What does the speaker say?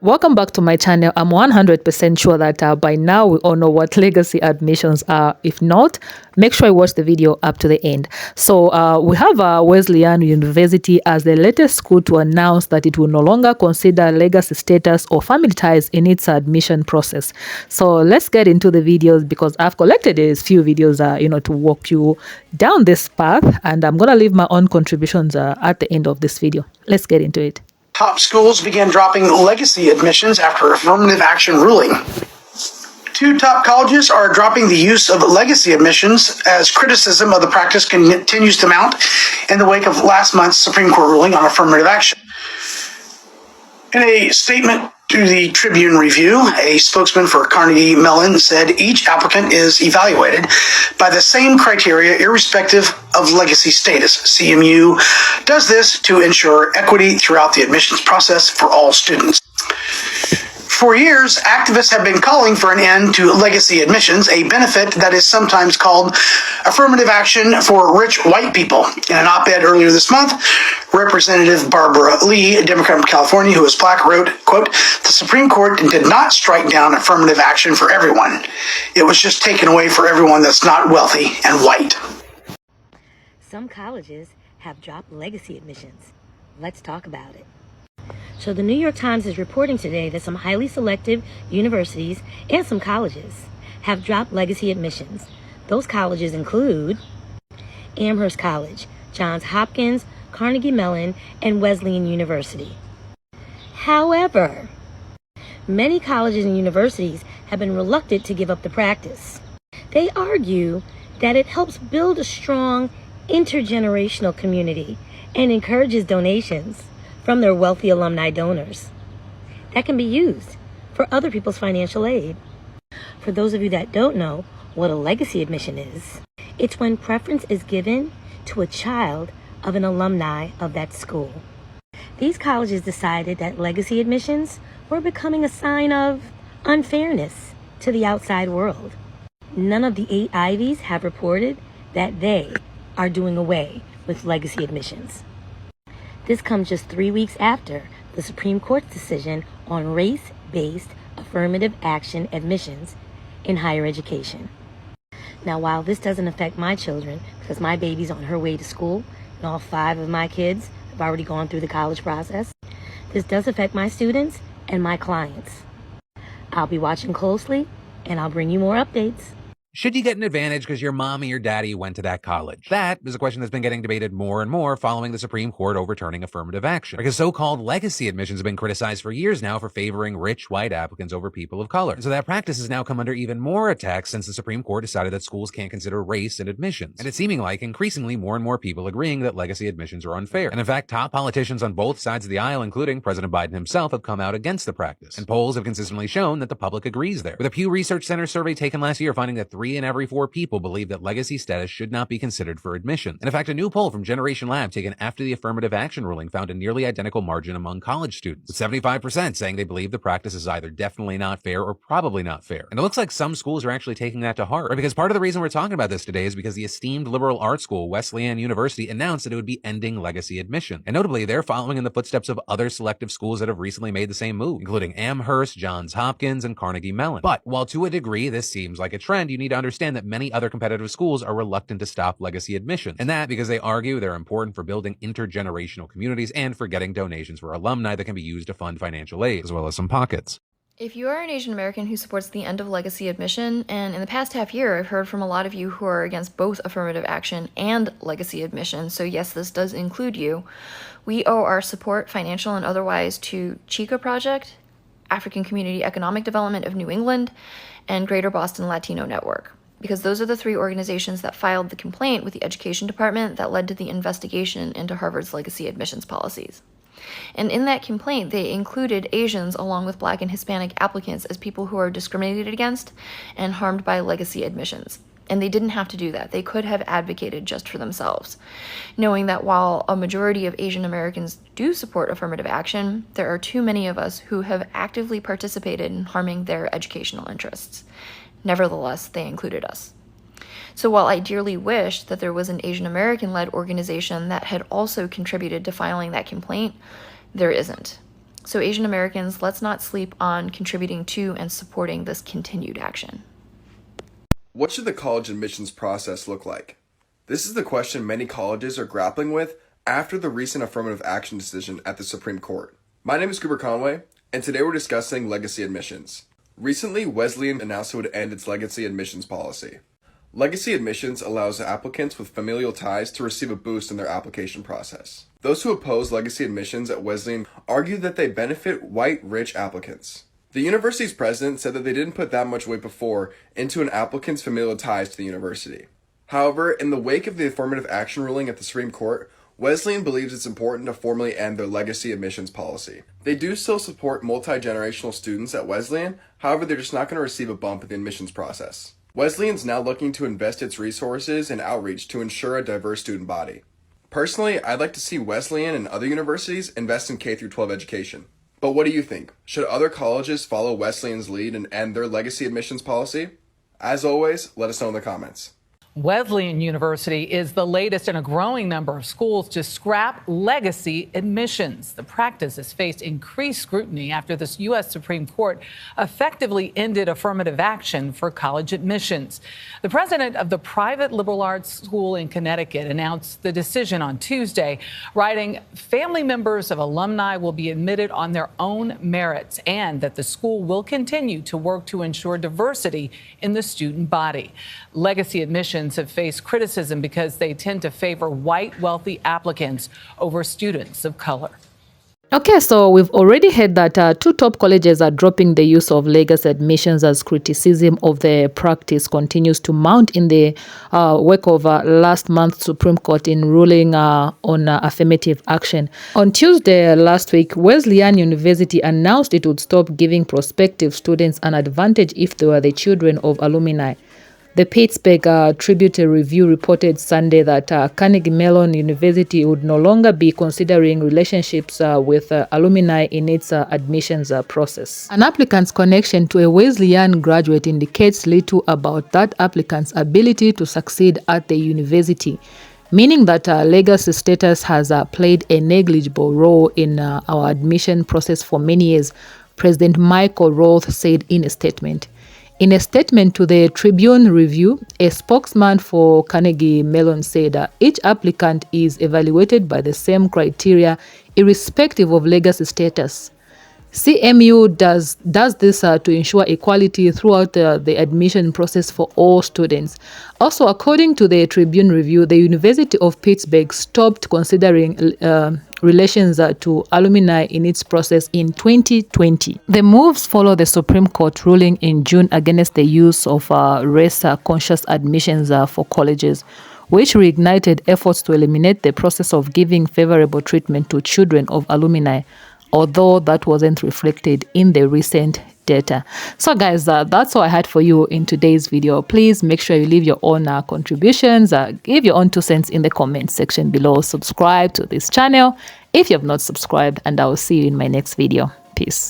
Welcome back to my channel. I'm 100% sure that by now we all know what legacy admissions are. If not, make sure you watch the video up to the end. So we have Wesleyan University as the latest school to announce that it will no longer consider legacy status or family ties in its admission process. So let's get into the videos because I've collected a few videos, to walk you down this path, and I'm gonna leave my own contributions at the end of this video. Let's get into it. Top schools began dropping legacy admissions after affirmative action ruling. Two top colleges are dropping the use of legacy admissions as criticism of the practice continues to mount in the wake of last month's Supreme Court ruling on affirmative action. In a statement to the Tribune Review, a spokesman for Carnegie Mellon said each applicant is evaluated by the same criteria irrespective of legacy status. CMU does this to ensure equity throughout the admissions process for all students. For years, activists have been calling for an end to legacy admissions, a benefit that is sometimes called affirmative action for rich white people. In an op-ed earlier this month, Representative Barbara Lee, a Democrat from California who is Black, wrote, quote, "The Supreme Court did not strike down affirmative action for everyone. It was just taken away for everyone that's not wealthy and white." Some colleges have dropped legacy admissions. Let's talk about it. So the New York Times is reporting today that some highly selective universities and some colleges have dropped legacy admissions. Those colleges include Amherst College, Johns Hopkins, Carnegie Mellon, and Wesleyan University. However, many colleges and universities have been reluctant to give up the practice. They argue that it helps build a strong intergenerational community and encourages donations from their wealthy alumni donors that can be used for other people's financial aid. For those of you that don't know what a legacy admission is, it's when preference is given to a child of an alumni of that school. These colleges decided that legacy admissions were becoming a sign of unfairness to the outside world. None of the 8 Ivies have reported that they are doing away with legacy admissions. This comes just 3 weeks after the Supreme Court's decision on race-based affirmative action admissions in higher education. Now, while this doesn't affect my children, because my baby's on her way to school, and all 5 of my kids have already gone through the college process, this does affect my students and my clients. I'll be watching closely, and I'll bring you more updates. Should you get an advantage because your mom or your daddy went to that college? That is a question that's been getting debated more and more following the Supreme Court overturning affirmative action. Because so-called legacy admissions have been criticized for years now for favoring rich white applicants over people of color. And so that practice has now come under even more attack since the Supreme Court decided that schools can't consider race in admissions. And it's seeming like increasingly more and more people agreeing that legacy admissions are unfair. And in fact, top politicians on both sides of the aisle, including President Biden himself, have come out against the practice. And polls have consistently shown that the public agrees there. With a Pew Research Center survey taken last year finding that 3 in every 4 people believe that legacy status should not be considered for admission. And in fact, a new poll from Generation Lab taken after the affirmative action ruling found a nearly identical margin among college students, with 75% saying they believe the practice is either definitely not fair or probably not fair. And it looks like some schools are actually taking that to heart. Right? Because part of the reason we're talking about this today is because the esteemed liberal arts school, Wesleyan University, announced that it would be ending legacy admission. And notably, they're following in the footsteps of other selective schools that have recently made the same move, including Amherst, Johns Hopkins, and Carnegie Mellon. But while to a degree this seems like a trend, you need to understand that many other competitive schools are reluctant to stop legacy admissions. And that because they argue they're important for building intergenerational communities and for getting donations for alumni that can be used to fund financial aid, as well as some pockets. If you are an Asian American who supports the end of legacy admission, and in the past half year I've heard from a lot of you who are against both affirmative action and legacy admission, so yes, this does include you, we owe our support, financial and otherwise, to Chica Project, African Community Economic Development of New England, and Greater Boston Latino Network. Because those are the 3 organizations that filed the complaint with the Education Department that led to the investigation into Harvard's legacy admissions policies. And in that complaint, they included Asians along with Black and Hispanic applicants as people who are discriminated against and harmed by legacy admissions. And they didn't have to do that. They could have advocated just for themselves, knowing that while a majority of Asian Americans do support affirmative action, there are too many of us who have actively participated in harming their educational interests. Nevertheless, they included us. So while I dearly wish that there was an Asian American-led organization that had also contributed to filing that complaint, there isn't. So Asian Americans, let's not sleep on contributing to and supporting this continued action. What should the college admissions process look like? This is the question many colleges are grappling with after the recent affirmative action decision at the Supreme Court. My name is Cooper Conway, and today we're discussing legacy admissions. Recently, Wesleyan announced it would end its legacy admissions policy. Legacy admissions allows applicants with familial ties to receive a boost in their application process. Those who oppose legacy admissions at Wesleyan argue that they benefit white, rich applicants. The university's president said that they didn't put that much weight before into an applicant's familial ties to the university. However, in the wake of the affirmative action ruling at the Supreme Court, Wesleyan believes it's important to formally end their legacy admissions policy. They do still support multi-generational students at Wesleyan, however they're just not going to receive a bump in the admissions process. Wesleyan's now looking to invest its resources and outreach to ensure a diverse student body. Personally, I'd like to see Wesleyan and other universities invest in K-12 education. But what do you think? Should other colleges follow Wesleyan's lead and end their legacy admissions policy? As always, let us know in the comments. Wesleyan University is the latest in a growing number of schools to scrap legacy admissions. The practice has faced increased scrutiny after the U.S. Supreme Court effectively ended affirmative action for college admissions. The president of the private liberal arts school in Connecticut announced the decision on Tuesday, writing, "Family members of alumni will be admitted on their own merits and that the school will continue to work to ensure diversity in the student body." Legacy admissions have faced criticism because they tend to favor white, wealthy applicants over students of color. Okay, so we've already heard that two top colleges are dropping the use of legacy admissions as criticism of the practice continues to mount in the wake of last month's Supreme Court in ruling on affirmative action. On Tuesday last week, Wesleyan University announced it would stop giving prospective students an advantage if they were the children of alumni. The Pittsburgh Tribune Review reported Sunday that Carnegie Mellon University would no longer be considering relationships with alumni in its admissions process. An applicant's connection to a Wesleyan graduate indicates little about that applicant's ability to succeed at the university, meaning that legacy status has played a negligible role in our admission process for many years, President Michael Roth said in a statement. In a statement to the Tribune Review, a spokesman for Carnegie Mellon said each applicant is evaluated by the same criteria irrespective of legacy status. CMU does this to ensure equality throughout the admission process for all students. Also, according to the Tribune Review, the University of Pittsburgh stopped considering relations to alumni in its process in 2020. The moves follow the Supreme Court ruling in June against the use of race-conscious admissions for colleges, which reignited efforts to eliminate the process of giving favorable treatment to children of alumni, although that wasn't reflected in the recent data. So guys, that's all I had for you in today's video. Please make sure you leave your own contributions, give your own 2 cents in the comment section below, subscribe to this channel if you have not subscribed, and I will see you in my next video. Peace.